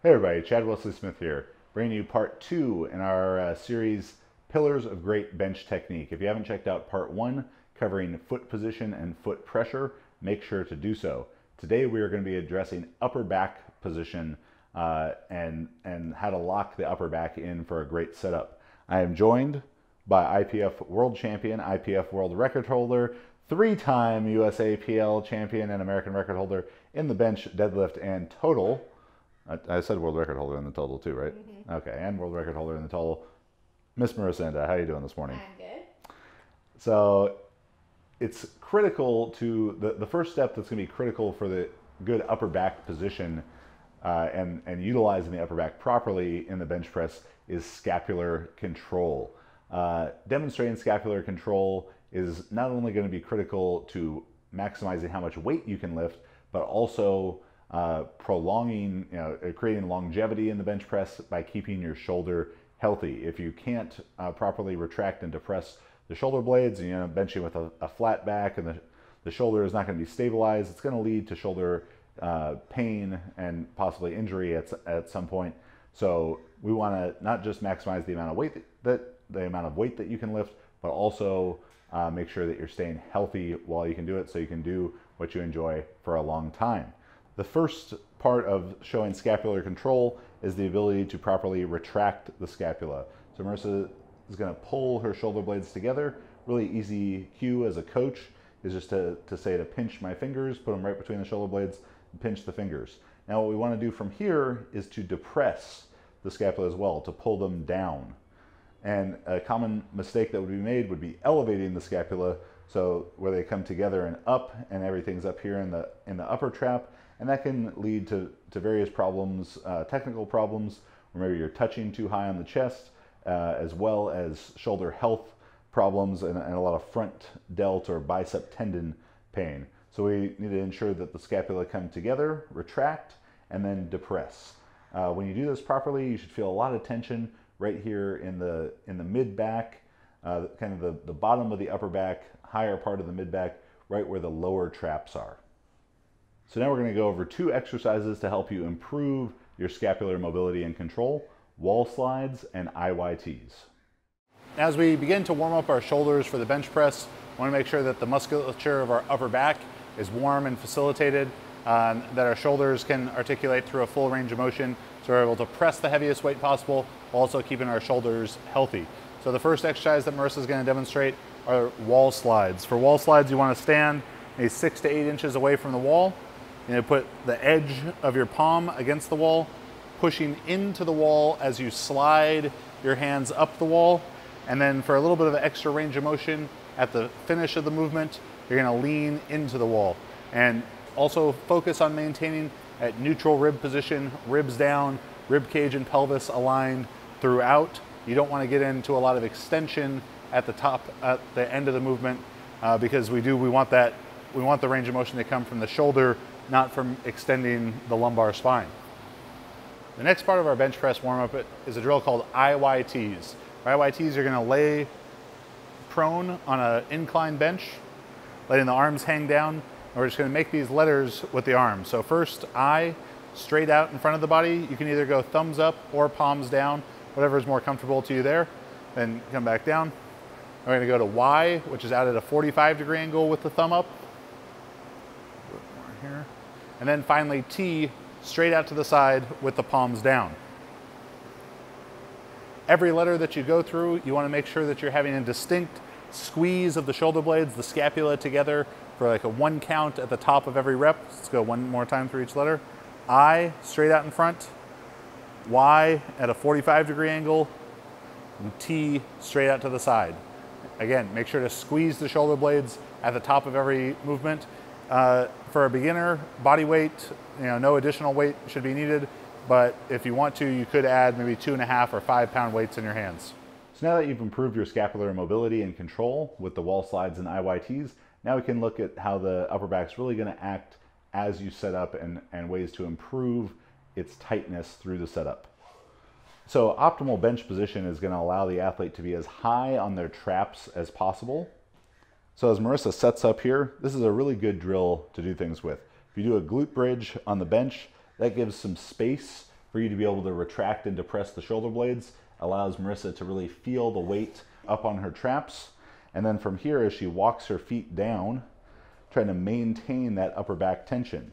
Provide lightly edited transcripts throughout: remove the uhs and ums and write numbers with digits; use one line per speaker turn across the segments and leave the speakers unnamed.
Hey everybody, Chad Wesley Smith here, bringing you part 2 in our series, Pillars of Great Bench Technique. If you haven't checked out part 1, covering foot position and foot pressure, make sure to do so. Today we are going to be addressing upper back position and how to lock the upper back in for a great setup. I am joined by IPF World Champion, IPF World Record Holder, 3-time USAPL Champion and American Record Holder in the bench, deadlift, and total. I said world record holder in the total too, right? Mm-hmm. Okay, and world record holder in the total. Miss Marissa, how are you doing this morning?
I'm good.
So it's critical to, the first step that's going to be critical for the good upper back position and utilizing the upper back properly in the bench press is scapular control. Demonstrating scapular control is not only going to be critical to maximizing how much weight you can lift, but also prolonging, creating longevity in the bench press by keeping your shoulder healthy. If you can't properly retract and depress the shoulder blades, and benching with a flat back and the shoulder is not going to be stabilized, it's going to lead to shoulder pain and possibly injury at some point. So we want to not just maximize the amount of weight that you can lift, but also make sure that you're staying healthy while you can do it, so you can do what you enjoy for a long time. The first part of showing scapular control is the ability to properly retract the scapula. So Marissa is going to pull her shoulder blades together. Really easy cue as a coach is just to say to pinch my fingers, put them right between the shoulder blades, and pinch the fingers. Now what we want to do from here is to depress the scapula as well, to pull them down. And a common mistake that would be made would be elevating the scapula, so where they come together and up, and everything's up here in the upper trap. And that can lead to various problems, technical problems, or maybe you're touching too high on the chest, as well as shoulder health problems and a lot of front delt or bicep tendon pain. So we need to ensure that the scapula come together, retract, and then depress. When you do this properly, you should feel a lot of tension right here in the mid back, kind of the bottom of the upper back, higher part of the mid back, right where the lower traps are. So now we're going to go over 2 exercises to help you improve your scapular mobility and control: wall slides and IYTs. As we begin to warm up our shoulders for the bench press, we want to make sure that the musculature of our upper back is warm and facilitated, that our shoulders can articulate through a full range of motion, so we're able to press the heaviest weight possible while also keeping our shoulders healthy. So the first exercise that Marissa is going to demonstrate are wall slides. For wall slides, you want to stand maybe 6 to 8 inches away from the wall. You put the edge of your palm against the wall, pushing into the wall as you slide your hands up the wall. And then for a little bit of extra range of motion at the finish of the movement, you're going to lean into the wall. And also focus on maintaining at neutral rib position, ribs down, rib cage and pelvis aligned throughout. You don't want to get into a lot of extension at the top, at the end of the movement, because we want the range of motion to come from the shoulder, not from extending the lumbar spine. The next part of our bench press warm-up is a drill called IYTs. For IYTs, you're going to lay prone on an inclined bench, letting the arms hang down, and we're just going to make these letters with the arms. So first, I, straight out in front of the body. You can either go thumbs up or palms down, whatever is more comfortable to you there. Then come back down. We're going to go to Y, which is out at a 45-degree angle with the thumb up. Here. And then finally T, straight out to the side with the palms down. Every letter that you go through, you want to make sure that you're having a distinct squeeze of the shoulder blades, the scapula together for like a 1 count at the top of every rep. Let's go one more time through each letter. I, straight out in front. Y at a 45-degree angle. And T, straight out to the side. Again, make sure to squeeze the shoulder blades at the top of every movement. For a beginner, body weight, no additional weight should be needed, but if you want to, you could add maybe 2.5 or 5 pound weights in your hands. So now that you've improved your scapular mobility and control with the wall slides and IYTs, now we can look at how the upper back's really going to act as you set up and ways to improve its tightness through the setup. So optimal bench position is going to allow the athlete to be as high on their traps as possible. So as Marissa sets up here, this is a really good drill to do things with. If you do a glute bridge on the bench, that gives some space for you to be able to retract and depress the shoulder blades. Allows Marissa to really feel the weight up on her traps. And then from here, as she walks her feet down, trying to maintain that upper back tension.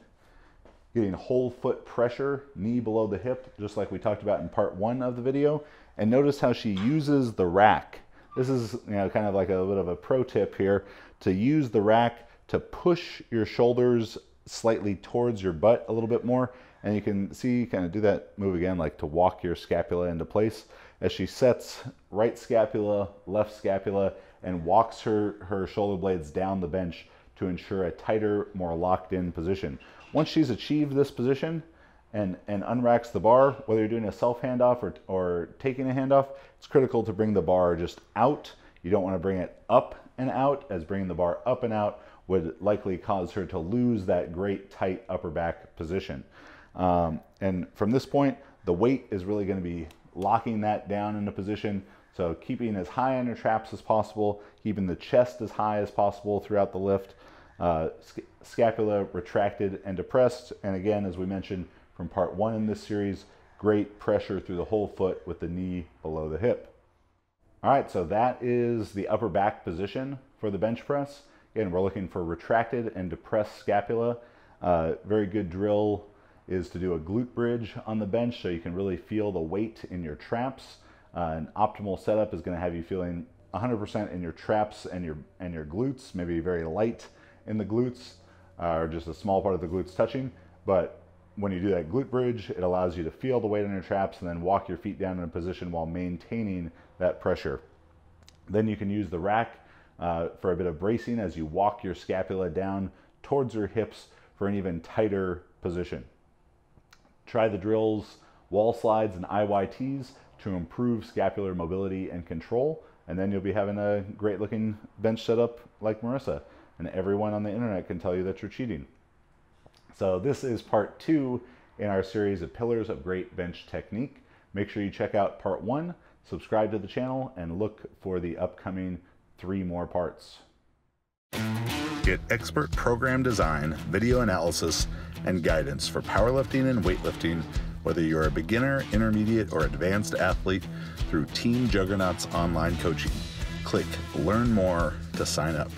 Getting whole foot pressure, knee below the hip, just like we talked about in part 1 of the video. And notice how she uses the rack. This is, kind of like a bit of a pro tip here, to use the rack to push your shoulders slightly towards your butt a little bit more. And you can see, kind of do that move again, like to walk your scapula into place as she sets right scapula, left scapula, and walks her shoulder blades down the bench to ensure a tighter, more locked in position. Once she's achieved this position and unracks the bar, whether you're doing a self handoff or taking a handoff, it's critical to bring the bar just out. You don't want to bring it up and out, as bringing the bar up and out would likely cause her to lose that great tight upper back position. And from this point, the weight is really going to be locking that down into position. So keeping as high on your traps as possible, keeping the chest as high as possible throughout the lift, scapula retracted and depressed. And again, as we mentioned from part 1 in this series, great pressure through the whole foot with the knee below the hip. All right, so that is the upper back position for the bench press. Again, we're looking for retracted and depressed scapula. Very good drill is to do a glute bridge on the bench so you can really feel the weight in your traps. An optimal setup is going to have you feeling 100% in your traps and your glutes, maybe very light in the glutes, or just a small part of the glutes touching. But when you do that glute bridge, it allows you to feel the weight on your traps and then walk your feet down in a position while maintaining that pressure. Then you can use the rack for a bit of bracing as you walk your scapula down towards your hips for an even tighter position. Try the drills, wall slides, and IYTs to improve scapular mobility and control, and then you'll be having a great looking bench setup like Marissa, and everyone on the internet can tell you that you're cheating. So this is part 2 in our series of Pillars of Great Bench Technique. Make sure you check out part 1, subscribe to the channel, and look for the upcoming 3 more parts.
Get expert program design, video analysis, and guidance for powerlifting and weightlifting, whether you're a beginner, intermediate, or advanced athlete, through Team Juggernaut's online coaching. Click Learn More to sign up.